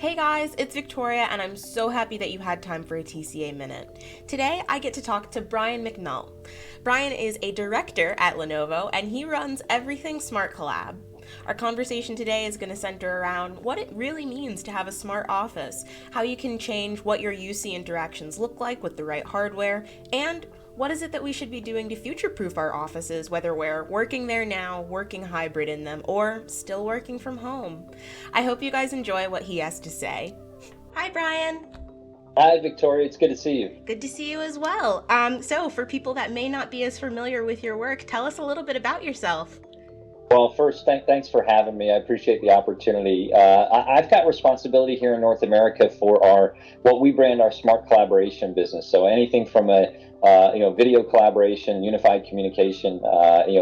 Hey guys, it's Victoria, and I'm so happy that you had time for a TCA Minute. Today, I get to talk to Brian McNull. Brian is a director at Lenovo, and he runs everything Smart Collab. Our conversation today is going to center around what it really means to have a smart office, how you can change what your UC interactions look like with the right hardware, and what is it that we should be doing to future-proof our offices, whether we're working there now, working hybrid in them, or still working from home? I hope you guys enjoy what he has to say. Hi, Brian. Hi, Victoria. It's good to see you. Good to see you as well. So for people that may not be as familiar with your work, tell us a little bit about yourself. Well, first, thanks for having me. I appreciate the opportunity. I've got responsibility here in North America for what we brand our smart collaboration business. So anything from a video collaboration, unified communication,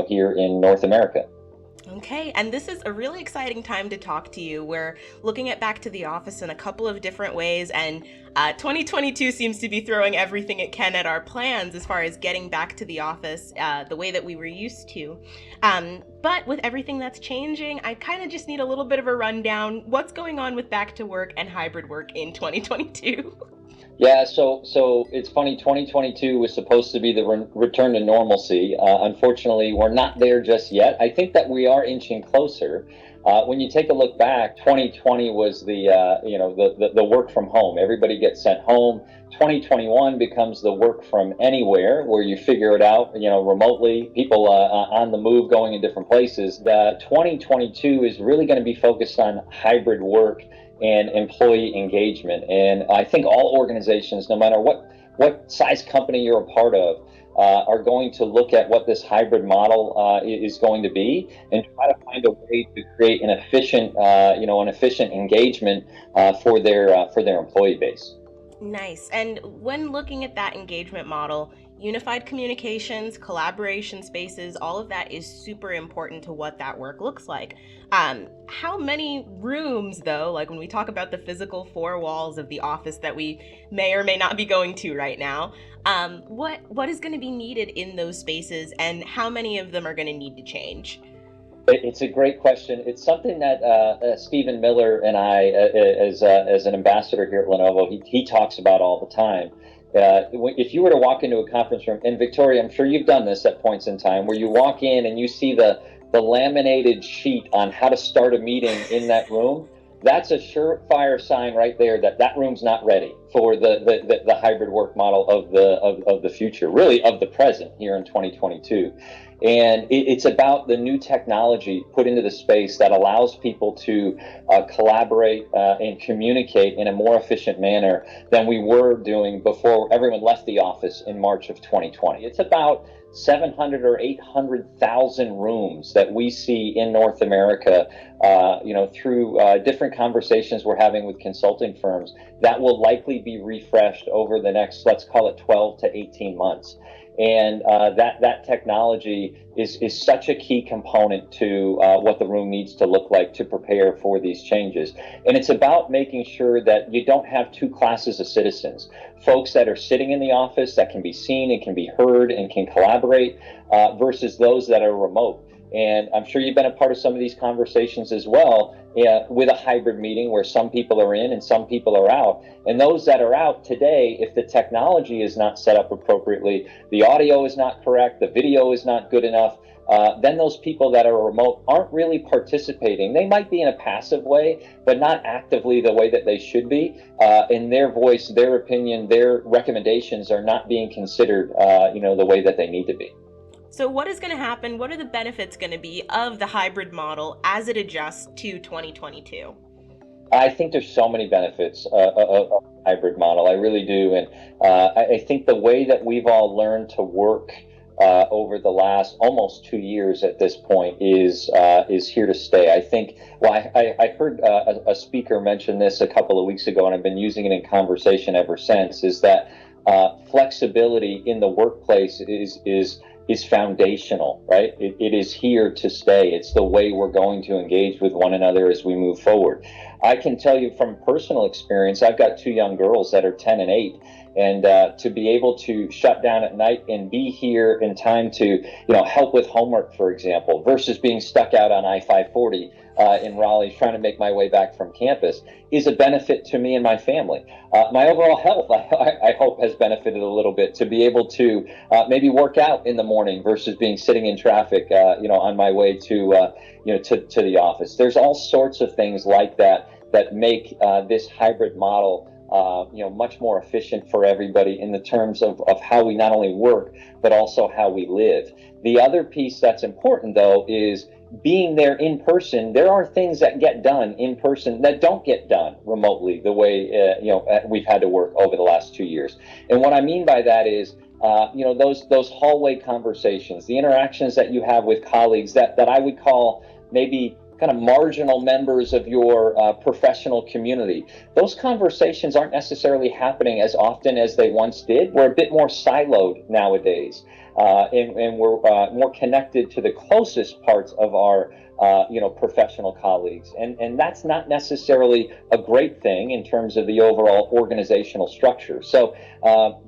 here in North America. Okay, and this is a really exciting time to talk to you. We're looking at Back to the Office in a couple of different ways, and 2022 seems to be throwing everything it can at our plans as far as getting back to the office the way that we were used to. But with everything that's changing, I kind of just need a little bit of a rundown. What's going on with back to work and hybrid work in 2022? Yeah, so it's funny. 2022 was supposed to be the return to normalcy. Unfortunately, we're not there just yet. I think that we are inching closer. When you take a look back, 2020 was the work from home. Everybody gets sent home. 2021 becomes the work from anywhere, where you figure it out, remotely. People on the move, going in different places. The 2022 is really going to be focused on hybrid work and employee engagement. And I think all organizations, no matter what size company you're a part of, are going to look at what this hybrid model is going to be, and try to find a way to create an efficient engagement for their employee base. Nice. And when looking at that engagement model, unified communications, collaboration spaces, all of that is super important to what that work looks like. How many rooms, though, like when we talk about the physical four walls of the office that we may or may not be going to right now, what is going to be needed in those spaces, and how many of them are going to need to change? It's a great question. It's something that Stephen Miller and I, as an ambassador here at Lenovo, he talks about all the time. If you were to walk into a conference room, and Victoria, I'm sure you've done this at points in time, where you walk in and you see the laminated sheet on how to start a meeting in that room, that's a surefire sign right there that that room's not ready for the hybrid work model of the future, really of the present here in 2022. And it's about the new technology put into the space that allows people to collaborate and communicate in a more efficient manner than we were doing before everyone left the office in March of 2020. It's about 700 or 800,000 rooms that we see in North America, through different conversations we're having with consulting firms, that will likely be refreshed over the next, let's call it 12 to 18 months. And that technology is such a key component to what the room needs to look like to prepare for these changes. And it's about making sure that you don't have two classes of citizens. Folks that are sitting in the office that can be seen and can be heard and can collaborate, versus those that are remote. And I'm sure you've been a part of some of these conversations as well, with a hybrid meeting where some people are in and some people are out. And those that are out today, if the technology is not set up appropriately, the audio is not correct, the video is not good enough, then those people that are remote aren't really participating. They might be in a passive way, but not actively the way that they should be. And their voice, their opinion, their recommendations are not being considered, the way that they need to be. So what is going to happen? What are the benefits going to be of the hybrid model as it adjusts to 2022? I think there's so many benefits of hybrid model. I really do. And I think the way that we've all learned to work over the last almost 2 years at this point is here to stay. I think, I heard a speaker mention this a couple of weeks ago, and I've been using it in conversation ever since, is that flexibility in the workplace is foundational, right? It is here to stay. It's the way we're going to engage with one another as we move forward. I can tell you from personal experience, I've got two young girls that are 10 and 8, And to be able to shut down at night and be here in time to, help with homework, for example, versus being stuck out on I-540 in Raleigh trying to make my way back from campus is a benefit to me and my family. My overall health, I hope, has benefited a little bit to be able to maybe work out in the morning versus being sitting in traffic, on my way to the office. There's all sorts of things like that make this hybrid model much more efficient for everybody in the terms of how we not only work, but also how we live. The other piece that's important, though, is being there in person. There are things that get done in person that don't get done remotely the way we've had to work over the last 2 years. And what I mean by that is those hallway conversations, the interactions that you have with colleagues that I would call maybe kind of marginal members of your professional community. Those conversations aren't necessarily happening as often as they once did. We're a bit more siloed nowadays, and we're more connected to the closest parts of our professional colleagues. And that's not necessarily a great thing in terms of the overall organizational structure. So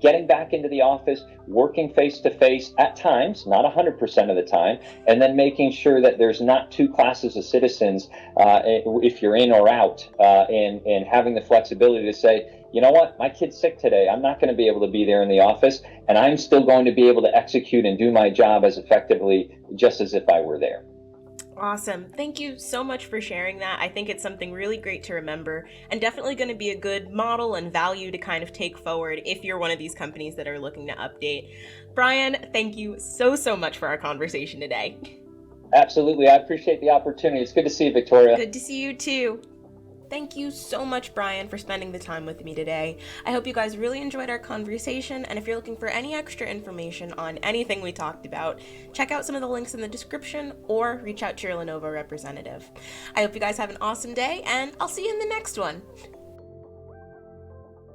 getting back into the office, working face-to-face at times, not 100% of the time, and then making sure that there's not two classes of citizens if you're in or out, and having the flexibility to say, you know what, my kid's sick today. I'm not going to be able to be there in the office, and I'm still going to be able to execute and do my job as effectively just as if I were there. Awesome. Thank you so much for sharing that. I think it's something really great to remember and definitely going to be a good model and value to kind of take forward if you're one of these companies that are looking to update. Brian, thank you so much for our conversation today. Absolutely. I appreciate the opportunity. It's good to see you, Victoria. Good to see you too. Thank you so much, Brian, for spending the time with me today. I hope you guys really enjoyed our conversation, and if you're looking for any extra information on anything we talked about, check out some of the links in the description or reach out to your Lenovo representative. I hope you guys have an awesome day, and I'll see you in the next one.